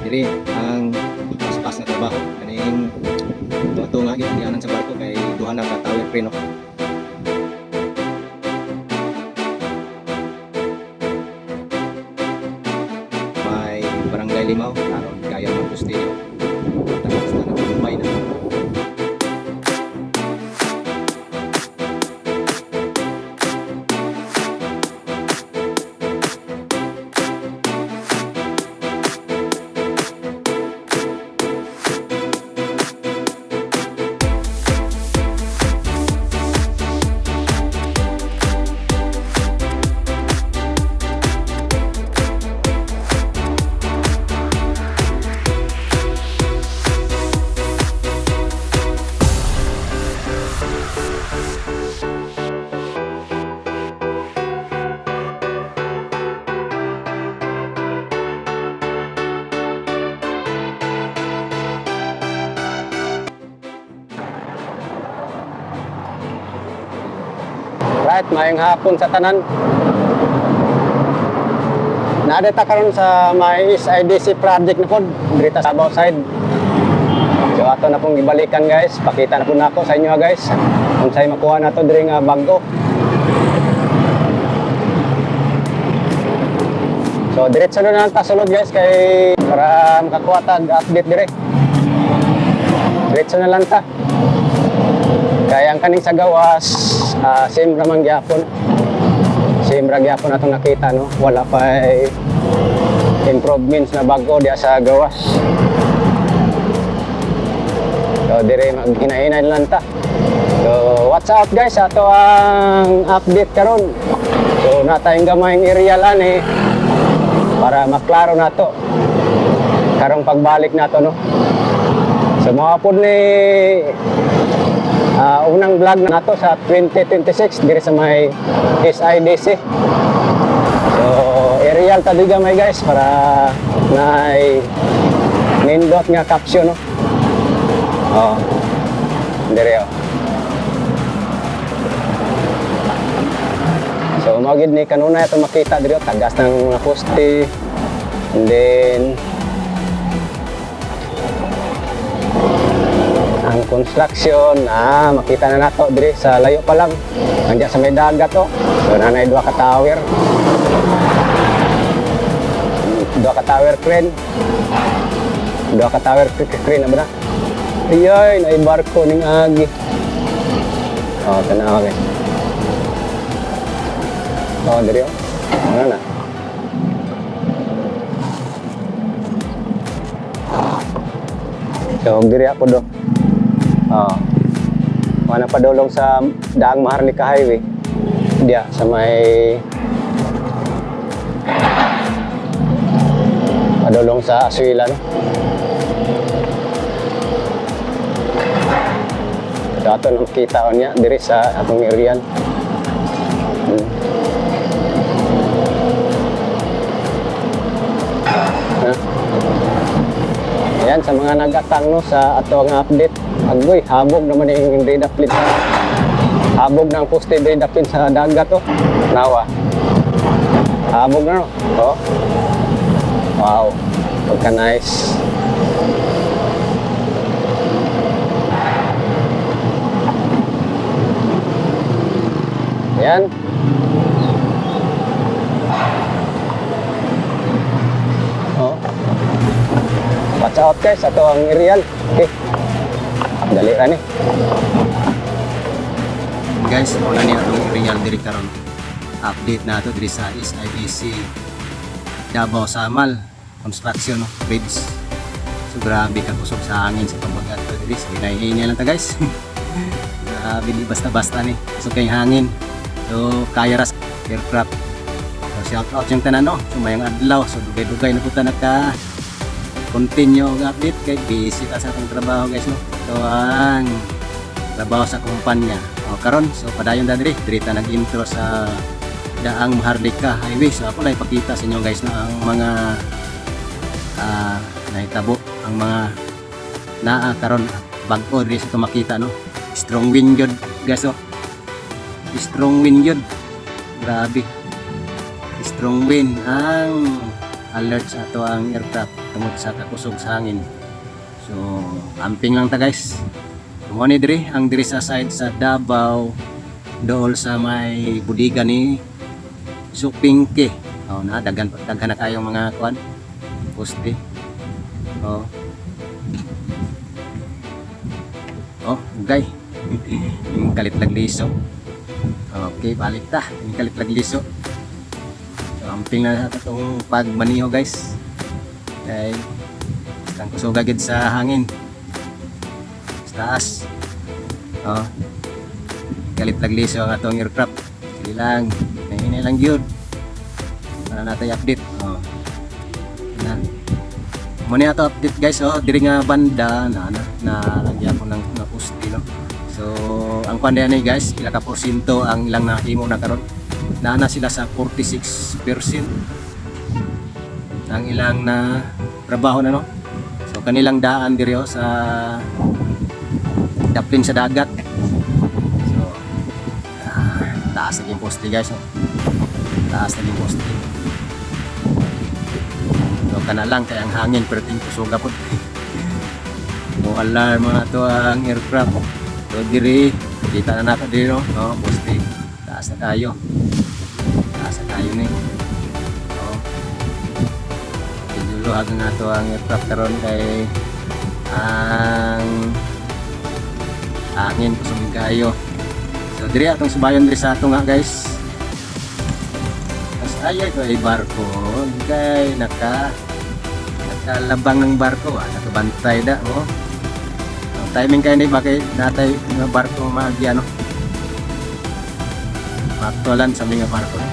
diri ang paspas na trabaho kaning tunga gyud dianan sa barko kay duha na ka tower crane no. May barangay Limaw aron kaya magpustiyo tapos na nagkumbay na. Right, maayong hapon sa tanan. Nadita karon sa may SIDC project na pod dito sa Davao side. So ato na pong gibalikan guys, pakita na po nako sa inyo guys. Unsay makuha nato diri nga bago. So diretso na lang ta sulod guys kay para makakuha tag update dire. Diretso na lang ta. Kaya ang kaning sa gawas, same ramang gyapon. Same ra gyapon atong nakita no. Wala pa improvements na bago diya sa gawas. So dire maghinahinay lang ta. So what's up guys, ato ang update karon. So natayong gamayng aerial ani para maklaro nato karong pagbalik nato no. So mga pod ni unang vlog na nato sa 2026 diri sa may SIDC. So aerial ta diga may guys para may nindot nga caption no. Oh. Diri oh. So mao gid ni kanunay ato makita diri tagas ng mga poste. And then ang construction makita na nato diri sa layo pa lang andiya sa may dagat to. So nanay duha ka tower crane na ba na iyoy na barko ning agi. Oh tanaw okay. Oh diri oh ano na so diri ako do. Mana padulong sa Daang Maharlika Highway. Diya sa may padulong sa Aswila no. So ato nang kita niya diri sa atong area. Ayan sa mga nagatang no sa ato nga update. Agoy, habog naman yung redaplin sa habog ng poste redaplin sa dagat to. Nawa. Habog na no. Oh. Wow. Pagka nice. Ayan. Oh. Watch out guys, ato ang aerial. Okay. Dali ra ni. Guys, muna niya itong aerial diri karon. Update na ito diri sa SIDC Davao Samal construction no, bridge. So grabe ka kusog sa hangin sa pagbagat diri. So hinahinay lang ta guys. Grabe di basta-basta ni. So kay hangin. So kaya ras aircraft. So shout out yung tanan no. So mayang adlaw so dugay-dugay na puta nagka continue ang update kay busy ta sa atong trabaho guys no. So ang trabaho sa kumpanya. O karon so padayon diri ta nag-intro sa Daang Maharlika Highway. So ako na ipakita sa inyo guys no ang mga nahitabo ang mga naa karon bag-o diri sa makita no. Strong wind yun guys oh. Strong wind yun. Grabe. Strong wind ang alert sa ato ang aircraft tungod sa kakusog sa hangin. So amping lang ta guys. Mo ni diri ang diri sa side sa Davao dool sa may budiga ni Supingke. Oh na daghan na kayong mga kuan poste. Oh. Oh, okay. Yung kalit lagliso. Okay, balik ta. Yung kalit lagliso. So, amping na sa itong pagmaniho guys. Okay. Ang kusog agad sa hangin. Sa taas. Oh. Kalit lagliso ang atong aircraft. Sige lang. Nahinay lang yun. Para natin update. Oh. Yan. Muna ato update guys. Oh, diri nga banda na lagyan ko ng poste no. So, ang kanda ni guys, pila ka porsyento ang ilang nahimo na karon. Naana sila sa 46% ang ilang na trabaho na no. So, kanilang daan diri sa daplin sa dagat. So, taas na yung poste guys. Oh. Taas na yung poste. So, kana lang kay ang hangin pero ting kusog gapon. Mo alarm mga to ang aircraft. So diri, kita na nato diri no, poste. Taas na tayo. Taas na tayo ni. Oh. Dinulo ag na to ang aircraft karon kay ang hangin kusog kayo. So diri atong subayon diri sa ato nga guys. As ayay ko ay barko, kay nakalabang ng barko, nakabantay da oh. Timing kayo ni bakit natay nga barko magyano maktualan sa mga barko ni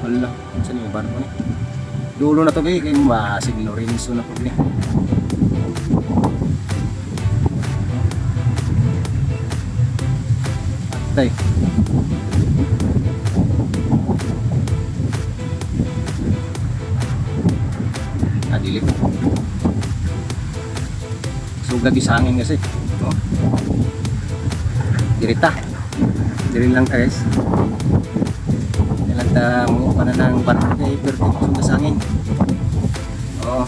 wala sa mga barko ni dulo na to kay masig Lorenzo na po ni tay adilip sugag sa hangin kasi oh. Dirita diri lang ta guys ilang ta mo pa na ng barko kay pero sugag sa hangin oh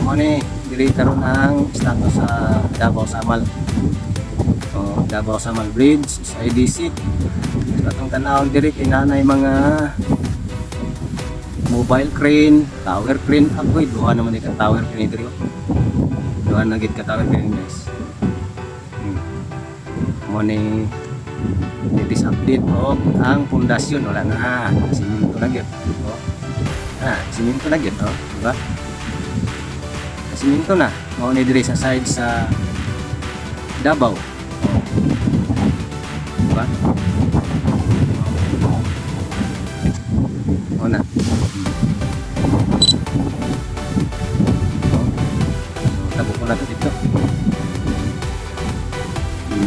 mo ni diri karon ang status sa Davao Samal oh Davao Samal Bridge sa IDC atong tanawon diri kay nanay mga mobile crane, tower crane, agoy duha naman ikang tower crane diri. Duha na gid ka tower crane guys. Mo ni latest update og ang pundasyon wala na, siminto na gyud. Oh. Siminto na gyud, oh, di ba? Siminto na. Mo ni diri sa side sa Davao. Oh. Di ba? Oh na. Tabok ko na ito dito.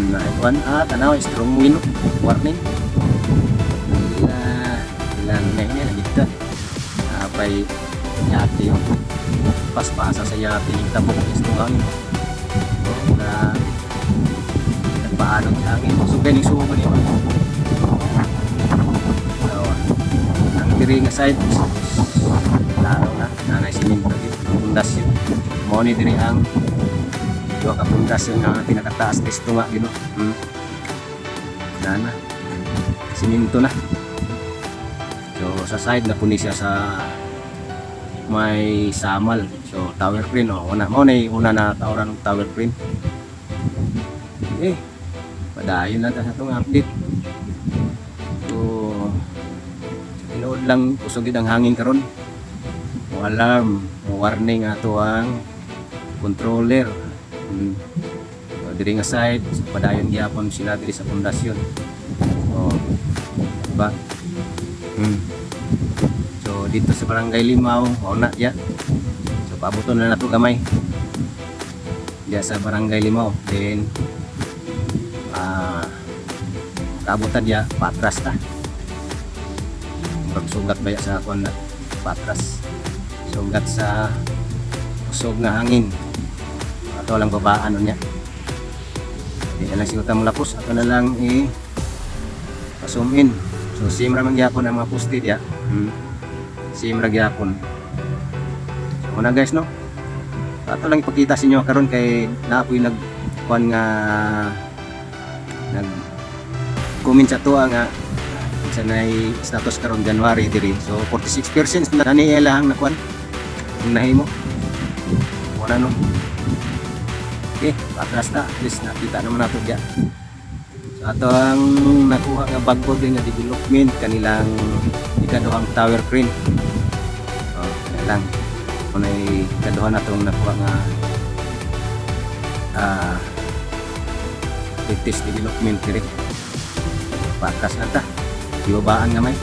Naikuan tanaw strong wind warning. Ilang na niya dito. Apay yati yung paspasa sa yati yung tabok ng strong hangin. Na nagpaanong sa hangin. So ganing sumo niya. Ang diri nga side laro na nanay siminto dito pundasyon mo ni diri ang duha ka pundasyon nga pinakataas testo nga gino na siminto na so sa side na puni siya sa may samal so tower crane una mo ni una na tawran ng tower crane padayon na ta sa itong update so tinuod lang kusog ang hangin karon mo alarm mo warning ato ang controller so, diri nga side so, padayon gyapon sila diri sa pundasyon so diba so dito sa barangay Limaw mao na ya so paaboton na nato gamay diya sa barangay Limaw then kaabutan diya patras ta sugat baya sa akon na patras sugat sa usog nga hangin ato lang babaan niya di na lang siguro tamang lapos ato na lang pa-zoom in so same raman gyapon ang mga poste diya Same ra gyapon. So na guys no. Ato lang ipakita sa inyo karon kay naapoy nagkuan nga nag comment sa tuwa nga sa nay status karon January diri. So 46% na ni ilang nakuan ang nahimo. Wala no. Okay, patras na. At least nakita naman nato diya. So ato ang nakuha nga bago din nga development kanilang ikaduhang tower crane. Oh, lang. Kunay ikaduha na tong nakuha nga latest development diri. Patras na ta. Ibabaan nga may.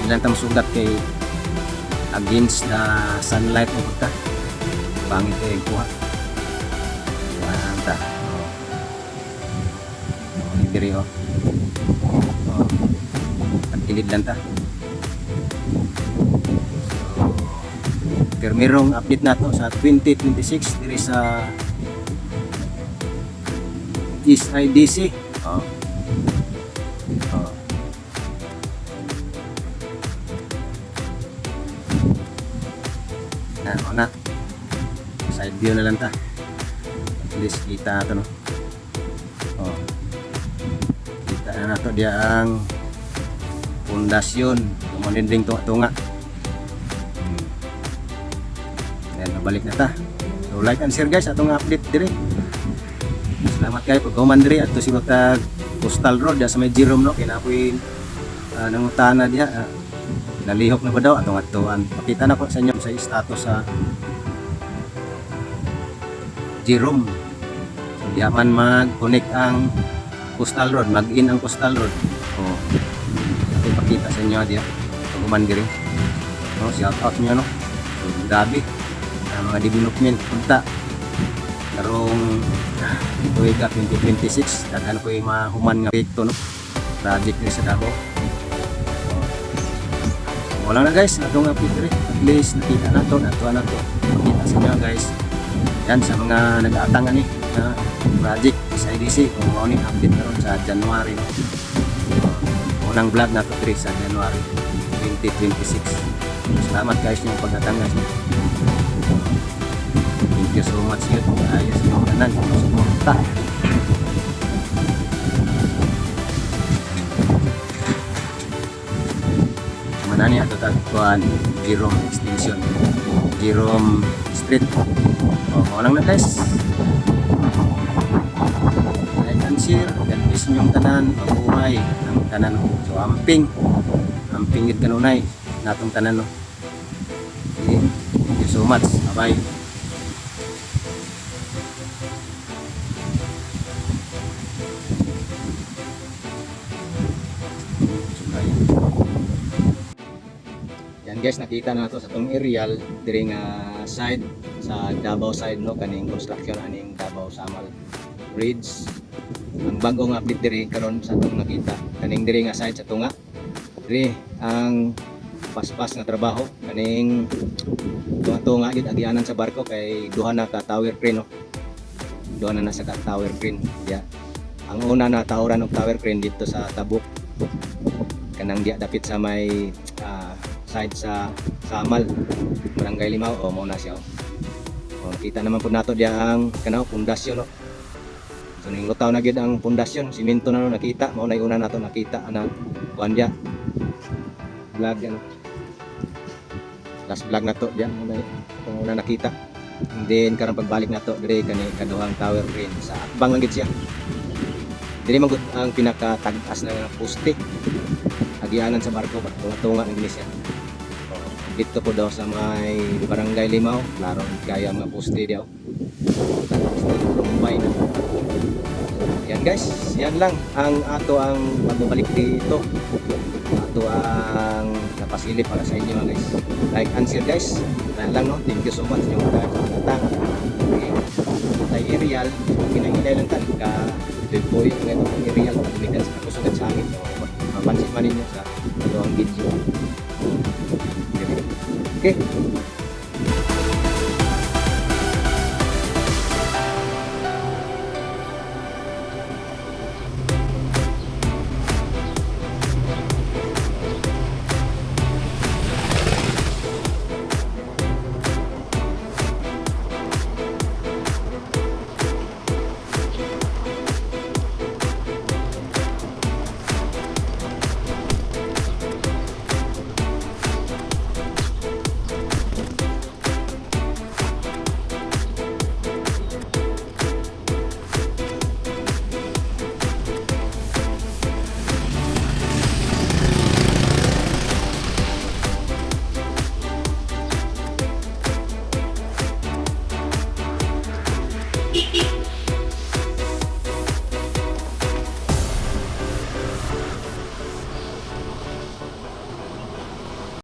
Ilan tam sugat kay against the sunlight mo ta. Bangit kay kuha. Yan ta. Oh. Diri oh. Oh. At kilid lang ta. So, pero merong update na to sa 2026 diri sa East IDC. Oh. Oh. Na, side view na lang ta. At least kita ito no. Oh. Kita na nato dia ang pundasyon. Kumaninding tunga. Then mabalik na ta. So like and share guys atong update dire. Salamat kayo pag human diri at si Butag Coastal Road sa may Jerome no kinapoy nangutana diha. Nalihok na ba daw atong atuan. Pakita na ko sa inyo sa status sa Jerome. So diha man mag-connect ang Coastal Road, mag-in ang Coastal Road. Oh. Ito pakita sa inyo diha. Pag human diri. No, shout out niyo no. So, grabe ang mga development punta. Karong tuig 2026 daghan ko yung mga human nga proyekto no. Project ni sa Davao. Wala na guys, atong update rin. At least nakita na to, natuwa na to. Makita sa inyo guys. Yan sa mga nag-aatangan ni na project sa IDC. Kung ano yung update na ron sa January. Unang vlog na to sa January 2026. Salamat guys yung pag-atangan. Thank you so much yun. Ayos yung kanan. Suporta. Nani ato tagpuan Jerome Extension Jerome Street. O lang na guys, like and share and please yung tanan mabuhay ang tanan. So amping yun kanunay natong tanan no. Okay. Thank you so much, bye bye. Guys, nakita na to sa tong aerial diri nga side sa Davao side no kaning construction aning Davao Samal Bridge. Ang bagong update diri karon sa tong nakita kaning diri nga side sa tunga. Diri ang paspas nga trabaho kaning tunga gid agyanan sa barko kay duha na ka tower crane no. Duha na sa ka tower crane. Yeah. Ang una na tawran og tower crane dito sa Tabuk. Kanang diya dapit sa may side sa Samal, Barangay Limaw. O, muna siya. O, kita naman po nato diya ang kanaw, pundasyon. No? So, ning lutaw na gid ang pundasyon. Simento na no, nakita. Mao na una nato nakita. Anang kuan diya. Vlog, ano. Last vlog na to diya. Muna nakita. And then, karang pagbalik na to, dire kani kaduhang tower crane. Sa akbang lang gid siya. Dire magud ang pinakatag-as na poste. Agyanan sa barko, tunga ng ginis yan. Dito po daw sa may Barangay Limaw, klaro kaya mga poste daw. Rumbay na. Yan guys, yan lang ang ato ang pagbabalik dito. Ato ang napasilip para sa inyo guys. Like and share guys. Yan lang no. Thank you so much yung pagkakataang. Okay. Tay aerial, kinahilay lang ka dito po yung aerial pagmitan sa kakusugan sa amin. Mapansin man ninyo sa dalawang video. Okay.